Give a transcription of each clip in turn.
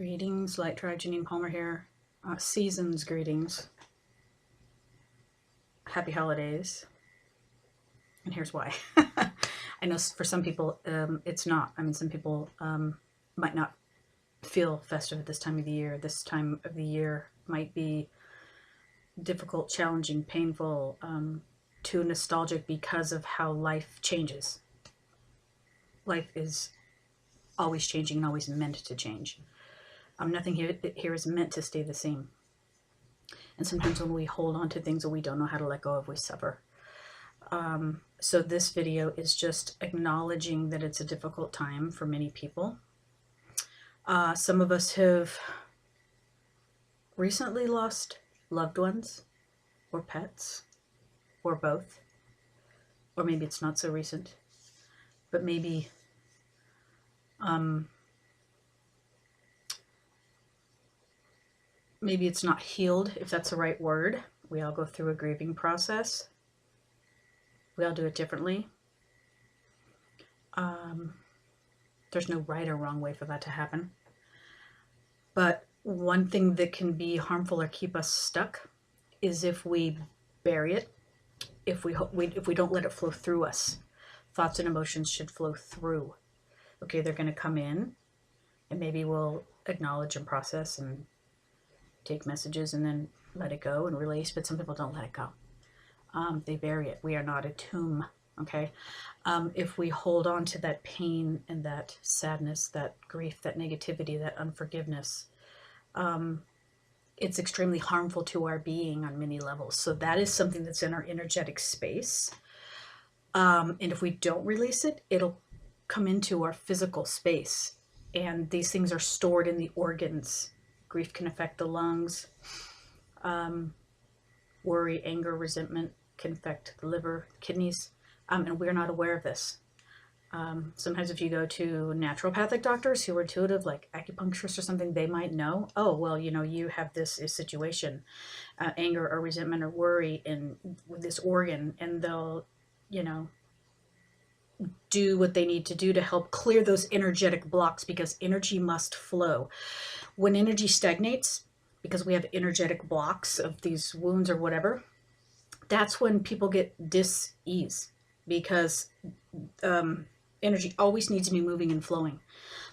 Greetings, Light Tribe, Janine Palmer here. Seasons greetings. Happy holidays. And here's why. I know for some people it's not. I mean, some people might not feel festive at this time of the year. This time of the year might be difficult, challenging, painful, too nostalgic because of how life changes. Life is always changing and always meant to change. Nothing here is meant to stay the same. And sometimes when we hold on to things that we don't know how to let go of, we suffer. So this video is just acknowledging that it's a difficult time for many people. Some of us have recently lost loved ones or pets or both. Or maybe it's not so recent, but maybe maybe it's not healed, if that's the right word. We all go through a grieving process. We all do it differently. There's no right or wrong way for that to happen. But one thing that can be harmful or keep us stuck is if we bury it, if we don't let it flow through us. Thoughts and emotions should flow through. Okay, they're going to come in, and maybe we'll acknowledge and process and take messages and then let it go and release, but some people don't let it go. They bury it. We are not a tomb, okay? If we hold on to that pain and that sadness, that grief, that negativity, that unforgiveness, it's extremely harmful to our being on many levels. So that is something that's in our energetic space. And if we don't release it, it'll come into our physical space. And these things are stored in the organs. Grief can affect the lungs. Worry, anger, resentment can affect the liver, kidneys, and we're not aware of this. Sometimes if you go to naturopathic doctors who are intuitive, like acupuncturists or something, they might know, oh, well, you know, you have this situation, anger or resentment or worry in this organ, and they'll, you know, do what they need to do to help clear those energetic blocks, because energy must flow. When energy stagnates, because we have energetic blocks of these wounds or whatever, that's when people get dis-ease, because energy always needs to be moving and flowing.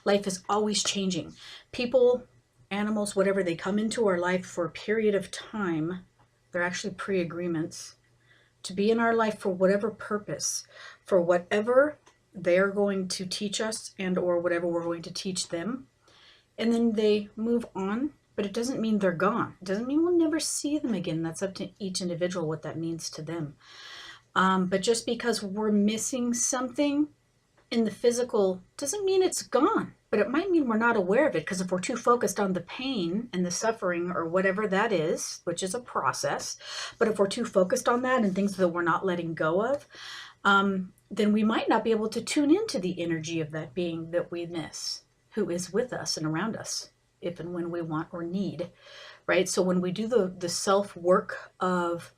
Life is always changing. People, animals, whatever, they come into our life for a period of time. They're actually pre-agreements to be in our life for whatever purpose, for whatever they're going to teach us and or whatever we're going to teach them. And then they move on, but it doesn't mean they're gone. It doesn't mean we'll never see them again. That's up to each individual what that means to them. But just because we're missing something in the physical doesn't mean it's gone, but it might mean we're not aware of it, because if we're too focused on the pain and the suffering or whatever that is, which is a process, but if we're too focused on that and things that we're not letting go of, then we might not be able to tune into the energy of that being that we miss, who is with us and around us, if and when we want or need, right? So when we do the self-work of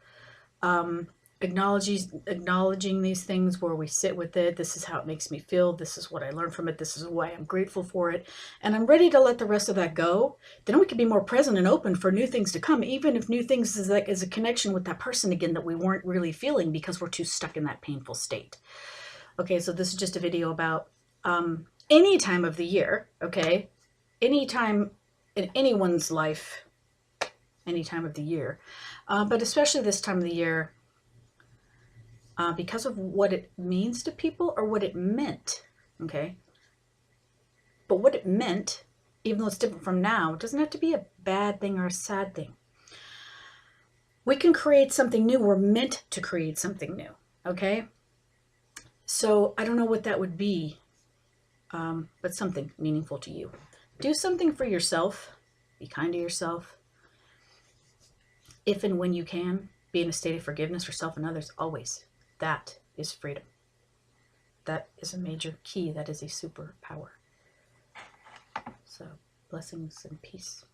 acknowledging these things, where we sit with it, this is how it makes me feel, this is what I learned from it, this is why I'm grateful for it, and I'm ready to let the rest of that go, then we can be more present and open for new things to come, even if new things is like a connection with that person again that we weren't really feeling because we're too stuck in that painful state. Okay, so this is just a video about any time of the year, okay? Any time in anyone's life, any time of the year, but especially this time of the year, because of what it means to people or what it meant, okay? But what it meant, even though it's different from now, doesn't have to be a bad thing or a sad thing. We can create something new. We're meant to create something new, okay? So I don't know what that would be, but something meaningful to you. Do something for yourself. Be kind to yourself. If and when you can, be in a state of forgiveness for self and others, always. That is freedom. That is a major key. That is a superpower. So, blessings and peace.